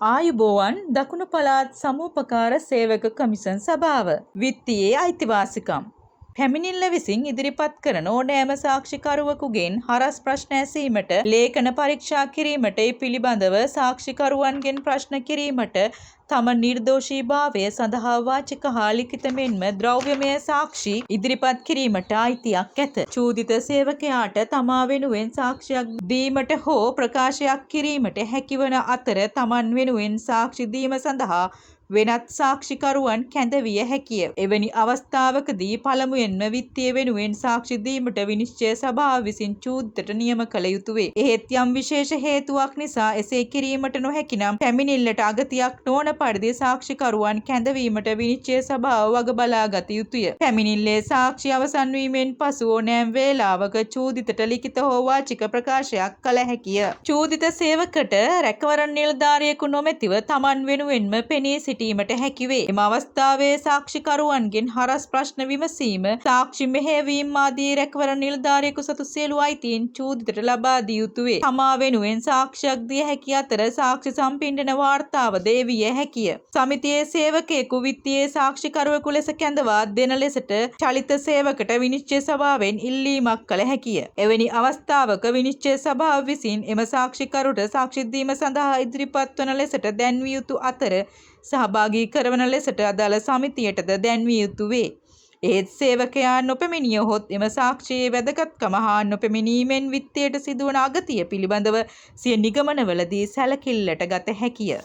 ආයුබෝවන් දකුණු පළාත් සමූපකාර සේවක කමිෂන් සභාව විත්තියේ අයිතිවාසිකම් පැමිණිල්ල විසින් ඉදිරිපත් කරන ඕනෑම සාක්ෂිකරුවෙකුගෙන් හරස් ප්‍රශ්න ඇසීමට ලේඛන පරීක්ෂා කිරීමට ඒ පිළිබඳව සාක්ෂිකරුවන්ගෙන් ප්‍රශ්න කිරීමට තම නිර්දෝෂීභාවය සඳහා වාචික හා ලිඛිත මෙන්ම ද්‍රව්‍යමය සාක්ෂි ඉදිරිපත් කිරීමට අයිතියක් ඇත. චූදිත සේවකයාට තමා වෙනුවෙන් සාක්ෂියක් දීමට හෝ ප්‍රකාශයක් කිරීමට හැකිවන අතර තමන් වෙනුවෙන් සාක්ෂි දීම සඳහා වෙනත් සාක්ෂිකරුවන් කැඳවිය හැකිය. එවැනි අවස්ථාවකදී පළමුවෙන්ම විත්තිය වෙනුවෙන් සාක්ෂි දීමට විනිශ්චය සභාව විසින් චූදිතට නියම කළ යුතු වේ. එහෙත් යම් විශේෂ හේතුවක් නිසා එසේ කිරීමට නොහැකි නම් පැමිණිල්ලට අගතියක් නොවන පරිදි සාක්ෂිකරුවන් කැඳවීමට විනිශ්චය සභාව වග බලා ගත යුතුය. පැමිණිල්ලේ සාක්ෂි අවසන් වීමෙන් පසු ඕනෑම වේලාවක චූදිතට ලිඛිත හෝ වාචික ප්‍රකාශයක් කළ හැකිය. චූදිත සේවකට රැකවරණ නිලධාරියෙකු නොමැතිව තමන් වෙනුවෙන්ම පෙනී සිටීමට හැකිවේ. එම අවස්ථාවේ සාක්ෂිකරුවන්ගෙන් හරස් ප්‍රශ්න විමසීම, සාක්ෂි මෙහෙයවීම ආදී රැකවරණ නිලධාරියෙකු සතු සියලු අයිතීන් චූදිතට ලබා දිය යුතු වේ. තමා වෙනුවෙන් සාක්ෂියක් දිය හැකි අතර සාක්ෂි සම්පින්ඩන වාර්තාව ද විය හැකිය. සමිතියේ සේවකයෙකු විත්තියේ සාක්ෂිකරුවෙකු ලෙස කැඳවා දෙන ලෙසට චලිත සේවකට විනිශ්චය සභාවෙන් ඉල්ලීමක් කළ හැකිය. එවැනි අවස්ථාවක විනිශ්චය සභාව විසින් එම සාක්ෂිකරුට සාක්ෂි දීම සඳහා ඉදිරිපත් වන ලෙසට දැන්විය යුතු අතර සහභාගී කරවන ලෙසට අදාළ සමිතියටද දැන්විය යුතු වේ. එහෙත් සේවකයා නොපැමිණියහොත් එම සාක්ෂියේ වැදගත්කම හා නොපැමිණීමෙන් විත්තියට සිදුවන අගතිය පිළිබඳව සිය නිගමනවලදී සැලකිල්ලට ගත හැකිය.